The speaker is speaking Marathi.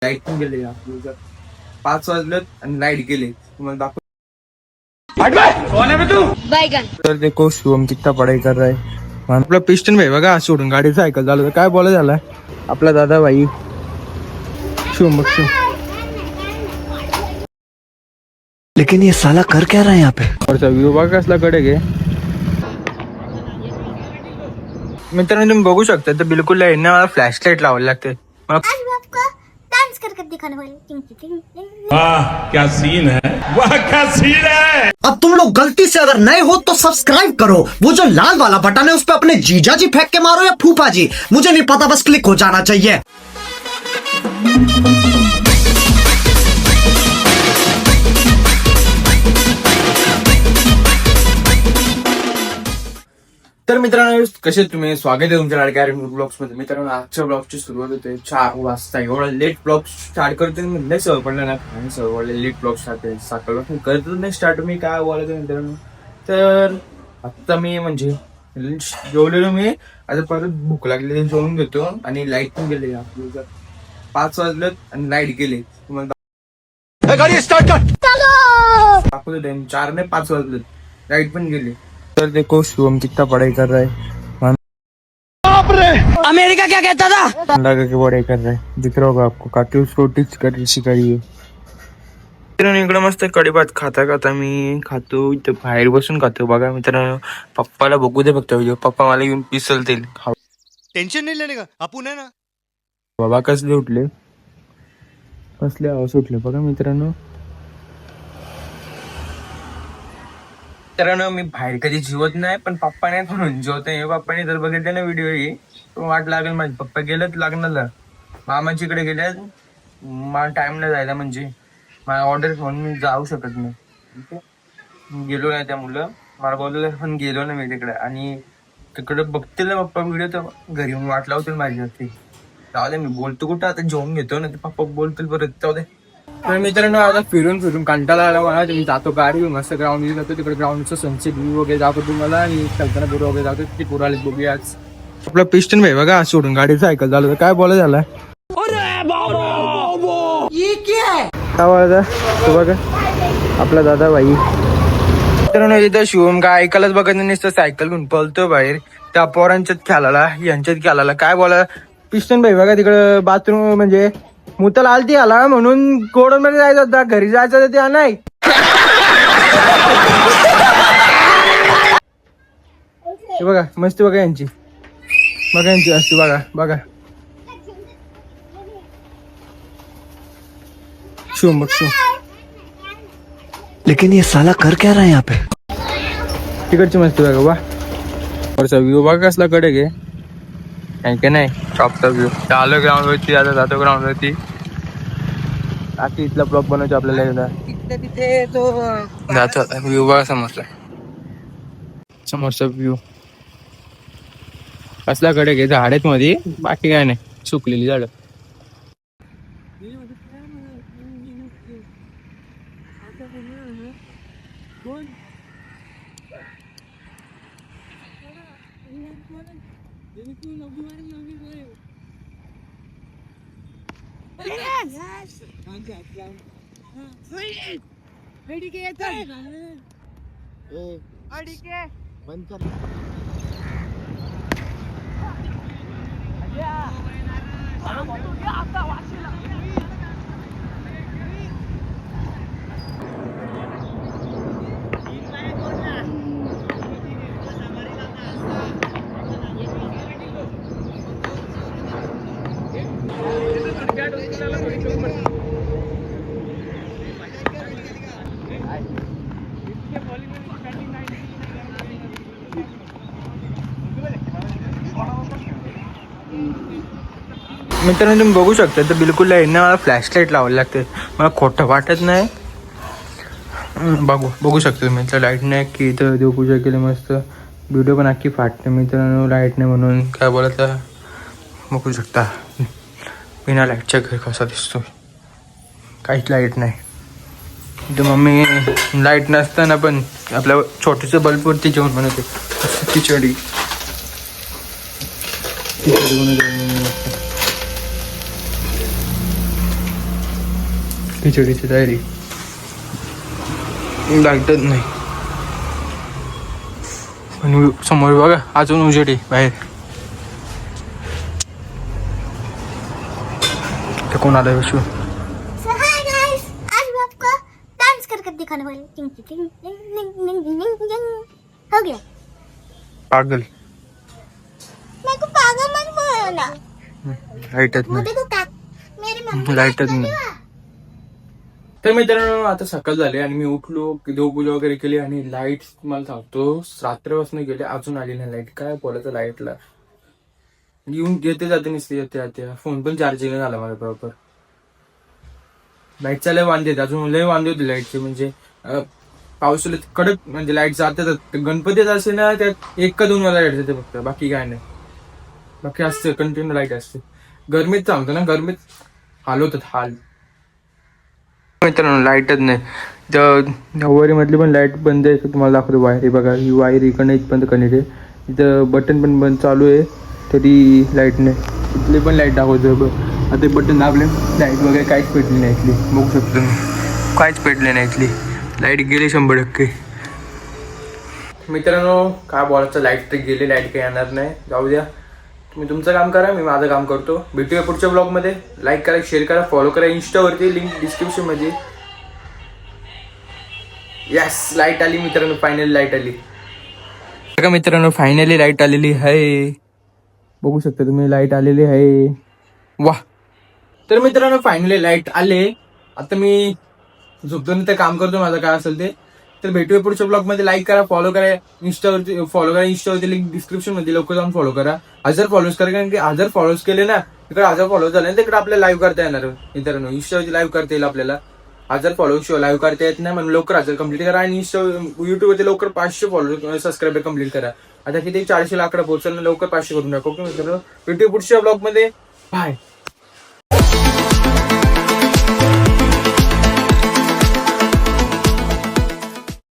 लाईट पण गेले आपली 5 वाजलेत आणि लाईट गेले. तुम्हाला दाखव. तर देखो शुभम कितना पढ़ाई कर रहा है. आपला पिस्टन भाई बघा सोडून गाडी सायकल झालं तर काय बोला झालाय आपला दादा भाई शुभम बघ शुभम. लेकिन ये साला कर क्या रहा है यहाँ पे. वरचा व्ह्यू बघा कसला कडे गे. मित्रांनो तुम्ही बघू शकता तर बिलकुल लाईट नाही. मला फ्लॅश लाईट लावायला लागते. डांस करके दिखाने वाले टिंग टिंग टिंग. वाह क्या सीन है, वाह क्या सीन है. अब तुम लोग गलती से अगर नए हो तो सब्सक्राइब करो. वो जो लाल वाला बटन है उस पर अपने जीजा जी फेंक के मारो या फूफा जी, मुझे नहीं पता, बस क्लिक हो जाना चाहिए. तर मित्रांनो कसे तुम्ही स्वागत आहे तुमच्या लाडक्या ब्लॉग्स मध्ये. मित्रांनो आजच्या ब्लॉगची सुरुवात होते 4 वाजता. एवढा लेट ब्लॉग स्टार्ट करते म्हणजे सवय पडलं ना आणि सवय पडले लेट ब्लॉग स्टार्ट सकाळ करतच नाही स्टार्ट. मी काय बोलायचं मित्रांनो तर आता मी म्हणजे जेवलेलो मी. आता परत भूक लागली जेवून घेतो आणि लाईट पण गेले आपली 5 वाजलेत आणि लाईट गेले. तुम्हाला दाखवतो 4 नाही 5 वाजलेत लाईट पण गेली. तर देखो शुभम कितना पढ़ाई कर रहा है. अमेरिका क्या कहता था. लगा के पढ़ाई कर रहा है दिख रहा होगा आपको. काकी उसको टिप्स कर शिकाई है. इकडे मस्त कडी भात खाता खाता मी खातो. इथं बाहेर बसून खातो बघा मित्रांनो. पप्पाला बघू दे फक्त व्हिडिओ. पप्पा मला घेऊन पिसलतील. टेंशन नहीं लेने का, आपण है ना. बाबा कसले उठले कसले आवाज उठले बघा मित्रांनो. मित्रांनो मी बाहेर कधी जेवत नाही पण पप्पा नाही म्हणून जेवत नाही. पप्पाने जर बघितले ना व्हिडिओ ही तो वाट लागेल माझे. पप्पा गेलेत लग्नाला मामाजीकडे गेल्यात. मला टाइम नाही जायला म्हणजे मला ऑर्डर म्हणून मी जाऊ शकत नाही. गेलो नाही त्यामुळं मला बोललं पण गेलो ना मी तिकडे. आणि तिकडे बघतील ना पप्पा व्हिडिओ तर घरी येऊन वाट लावतील माझ्यावरती. जाऊ दे मी बोलतो कुठं आता जेवून घेतो ना ते पप्पा बोलतील परत जाऊ दे. तर मित्रांनो आता फिरून फिरून कंटाळा आला मला. मी जातो गाडी मस्त ग्राउंड जातो तिकडे ग्राउंडचं सनसेट व्ह्यू वगैरे दाखवतो तुम्हाला. आणि कल्पना पूर वगैरे जातो ते पूर आले बघूया. आज आपला पिस्टन भाई बघा सोडून गाडी सायकल झालं तर काय बोला झालाय काय बोलायचा तो बघा आपला दादा भाई. मित्रांनो इथं शिवम काय ऐकायलाच बघत नाही नुसतं सायकल घेऊन पळतो बाहेर. त्या पोरांच्यात खेळायला यांच्यात खेळायला काय बोला. पिस्टन भाई बघा तिकडं बाथरूम म्हणजे मुताला आलती आला म्हणून गोडन मध्ये जायचं होता. घरी जायचं तर त्या नाही. बघा मस्ती बघा यांची असते बघा बघा शुम बघ शुम. लेकिन ये साला कर क्या रहा है यहाँ पे. तिकडची मस्ती बघा वा. वरचा व्ह्यू बघा कसला कडे गे काय नाही टॉपचा व्ह्यू. आलो ग्राउंड वरती आता जातो ग्राउंड वरती. बाकी इथला ब्लॉग बनवतो आपल्याला जातो आता. व्ह्यू बघा समोरचा व्ह्यू कसला कडे घे. झाड आहेत मध्ये बाकी काय नाही सुकलेली झाड. मित्रांनो तुम्ही बघू शकता तर बिलकुल लाईट नाही. मला फ्लॅश लाईट लावायला लागते. मला खोटं वाटत नाही. बघू शकता तुम्ही तर लाईट नाही की इथं देवपूजा केली मस्त. व्हिडिओ पण अख्खी फाटते मित्रांनो लाईट नाही म्हणून काय बोलायचं. बघू शकता बिना लाईटच्या घर कसा दिसतो. काहीच लाईट नाही. इथं मम्मी लाईट नसताना पण आपल्या छोट्याच्या बल्बवरती जेवण बनवते. खिचडी बनवते. खिचडीची तयारी. लाईटच नाही आणि समोर बघा अजून उजेडी बाहेर. कोण आलाय विश्व? So hi guys, आज मैं आपको डांस करके दिखाने वाली. टिंग टिंग टिंग टिंग टिंग टिंग टिंग. हो गया. पागल. मेरे को पागल मत बोलना. लाईटच वो नाही. देखो का मेरी मम्मी लाईटच नाही. तर मित्रांनो आता सकाळ झाली आणि मी उठलो, देवपूजा वगैरे केली आणि लाईट मला सांगतो रात्रीपासून गेले अजून आली नाही लाईट. काय बोलायचं लाईटला, येऊन येते जाते नसते येते जाते. फोन पण चार्जिंग झाला मला बरोबर. लाईटचा लय वांदे आहेत, अजून लय वांदे होते लाईटचे. म्हणजे पावसाळ्यात कडक म्हणजे लाईट जाते. गणपतीत असे ना त्यात 1 का 2 वेळा लाईट जाते फक्त, बाकी काय नाही. बाकी असते कंटिन्यू लाईट असते. गरमीत सांगतो ना, गरमीत हाल होतात हाल. मित्रांनो लाईटच नाही. वरी मधली पण लाईट बंद आहे. तुम्हाला दाखवतो वायर. हे बघा ही वायर इकडनं इथपर्यंत कनेक्ट आहे. इथं बटन पण बंद चालू आहे तरी लाईट नाही. इथली पण लाईट दाखवतो. आता बटन दाबले लाईट वगैरे काहीच पेटली नाही इथली. बघू शकतो तुम्ही काहीच पेटले नाही इथली. लाईट गेली 100%. मित्रांनो काय बोलायचं, लाईट तर गेली, लाईट काही येणार नाही. जाऊ द्या, तुम्ही तुमचं काम करा, मी माझं काम करतो. भेटूया पुढच्या ब्लॉगमध्ये. लाईक करा, शेअर करा, फॉलो करा. इंस्टावरती लिंक डिस्क्रिप्शन मध्ये. यस लाईट आली मित्रांनो, फायनली लाईट आली. बघा मित्रांनो फायनली लाईट आलेली आहे. बघू शकता तुम्ही लाईट आलेली आहे. वा. तर मित्रांनो फायनली लाईट आले. आता मी झोपतो तर काम करतो माझं काय असेल ते. तर भेटूया पुढच्या ब्लॉग मध्ये. लाईक करा, फॉलो करा. इंस्टावरती फॉलो करा. इंस्टावरती लिंक डिस्क्रिप्शन मध्ये लवकर जाऊन फॉलो करा. 1000 फॉलोज करा, कारण की 1000 फॉलोज केले ना तिकडे 1000 फॉलोज झाले तिकडे आपल्याला लाईव्ह करता येणार मित्रांनो. इंस्टावरती लाईव्ह करता येईल आपल्याला. 1000 फॉलोज शिवाय लाईव्ह करता येत नाही, म्हणून लवकर 1000 कंप्लीट करा. आणि युट्यूबवरती लवकर 500 फॉलो सबस्क्राईबर कंप्लीट करा. आता किती 400 लाकडा पोहोचलं, लवकर 500 करून टाकू मित्रांनो. भेटूया पुढच्या ब्लॉग मध्ये. बाय.